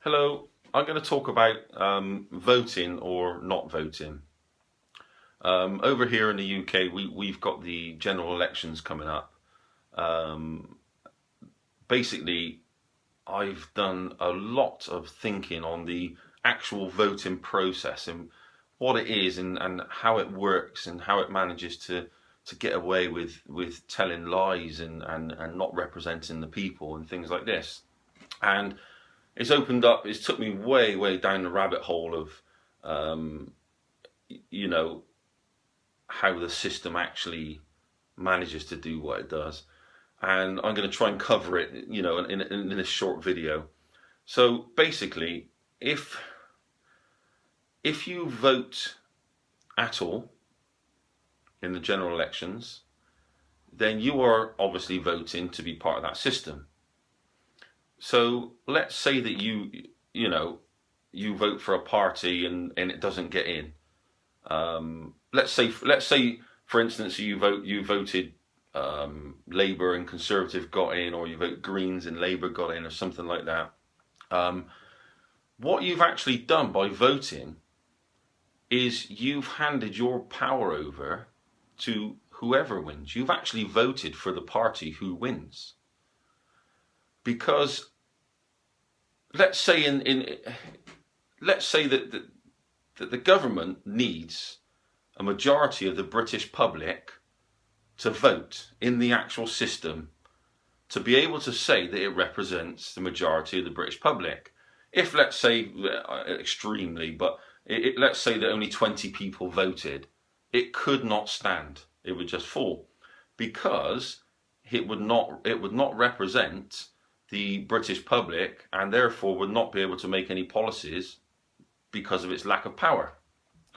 Hello, I'm going to talk about voting or not voting. Over here in the UK, we've got the general elections coming up. Um, Basically, I've done a lot of thinking on the actual voting process and what it is and how it works and how it manages to get away with telling lies and not representing the people and things like this. And it's took me way down the rabbit hole of um, you know how the system actually manages to do what it does, and I'm going to try and cover it in this short video. So basically, if if you vote at all in the general elections, then you are obviously voting to be part of that system. So let's say that you know you vote for a party and it doesn't get in. Let's say for instance you voted Labour and Conservative got in, or you vote Greens and Labour got in, or something like that. Um, what you've actually done by voting is you've handed your power over to whoever wins. You've actually voted for the party who wins. Because let's say let's say that the government needs a majority of the British public to vote in the actual system to be able to say that it represents the majority of the British public. If, let's say, extremely, but let's say that only 20 people voted, it could not stand. It would just fall, because it would not represent the British public, and therefore would not be able to make any policies because of its lack of power.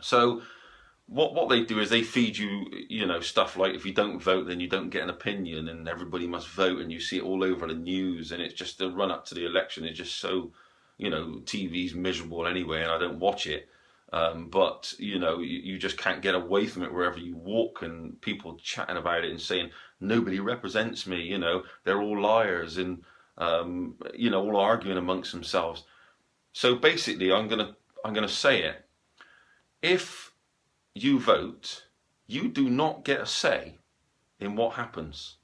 So what they do is they feed you, stuff like, if you don't vote, then you don't get an opinion, and everybody must vote, and you see it all over the news, and it's just the run up to the election is just so, TV's miserable anyway, and I don't watch it. But you just can't get away from it wherever you walk, and people chatting about it and saying nobody represents me. They're all liars, and all arguing amongst themselves. So basically, I'm gonna say it. If you vote, you do not get a say in what happens,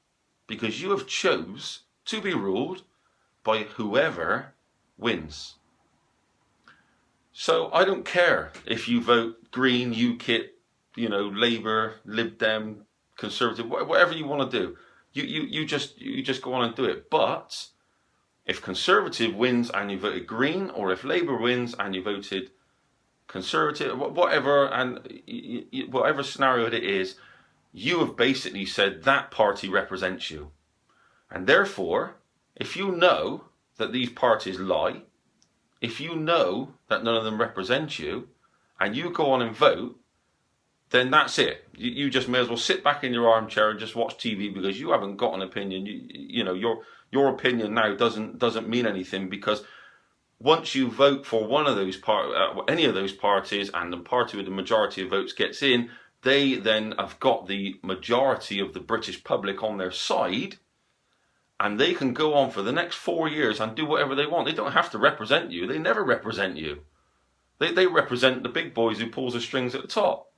because you have chose to be ruled by whoever wins. So I don't care if you vote Green, UKIP, Labour, Lib Dem, Conservative, whatever you want to do. You just go on and do it. But if Conservative wins and you voted Green, or if Labour wins and you voted Conservative, whatever, and whatever scenario it is, you have basically said that party represents you. And therefore, if you know that these parties lie, if you know that none of them represent you, and you go on and vote, then that's it. You just may as well sit back in your armchair and just watch TV, because you haven't got an opinion. Your opinion now doesn't mean anything, because once you vote for one of those any of those parties, and the party with the majority of votes gets in, they then have got the majority of the British public on their side, and they can go on for the next 4 years and do whatever they want. They don't have to represent you. They never represent you. They represent the big boys who pulls the strings at the top.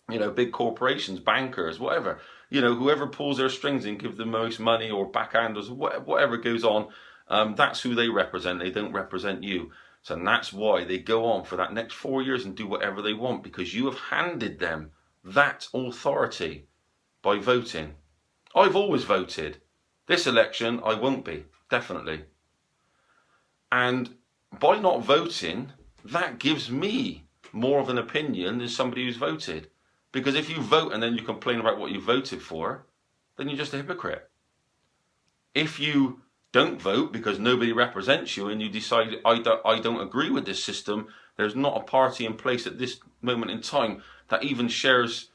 Big corporations, bankers, whatever. Whoever pulls their strings and give them the most money, or backhanders, whatever goes on, that's who they represent. They don't represent you. So that's why they go on for that next 4 years and do whatever they want, because you have handed them that authority by voting. I've always voted. This election, I won't be, definitely. And by not voting, that gives me more of an opinion than somebody who's voted. Because if you vote and then you complain about what you voted for, then you're just a hypocrite. If you don't vote because nobody represents you, and you decide, I don't agree with this system, there's not a party in place at this moment in time that even shares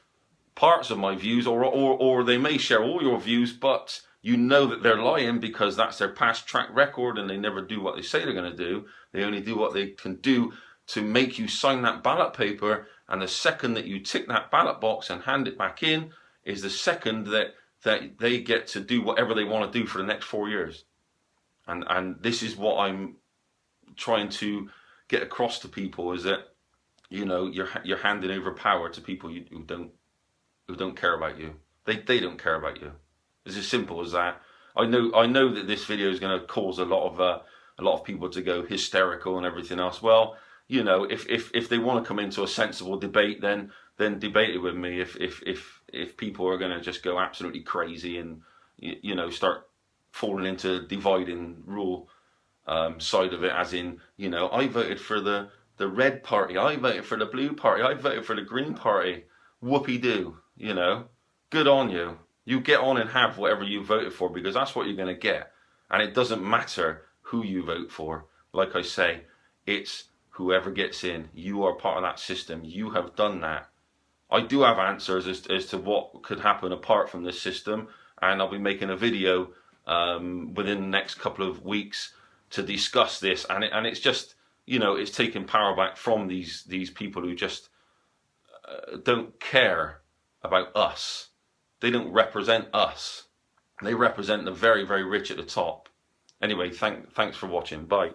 parts of my views, or they may share all your views, but you know that they're lying, because that's their past track record, and they never do what they say they're going to do. They only do what they can do to make you sign that ballot paper, and the second that you tick that ballot box and hand it back in is the second that they get to do whatever they want to do for the next 4 years. And this is what I'm trying to get across to people is that, you know, you're handing over power to people who don't care about you. They don't care about you. It's as simple as that. I know that this video is going to cause a lot of people to go hysterical and everything else. Well, you know, if they want to come into a sensible debate, then debate it with me. If people are going to just go absolutely crazy and you know, start falling into dividing rule side of it, as in, you know, I voted for the red party, I voted for the blue party, I voted for the green party. Whoopee-doo, you know, good on you. You get on and have whatever you voted for, because that's what you're going to get. And it doesn't matter who you vote for. Like I say, it's whoever gets in. You are part of that system. You have done that. I do have answers as to what could happen apart from this system, and I'll be making a video within the next couple of weeks to discuss this. And it's just, you know, it's taking power back from these people who just don't care about us. They don't represent us. They represent the very, very rich at the top. Anyway, thanks for watching. Bye.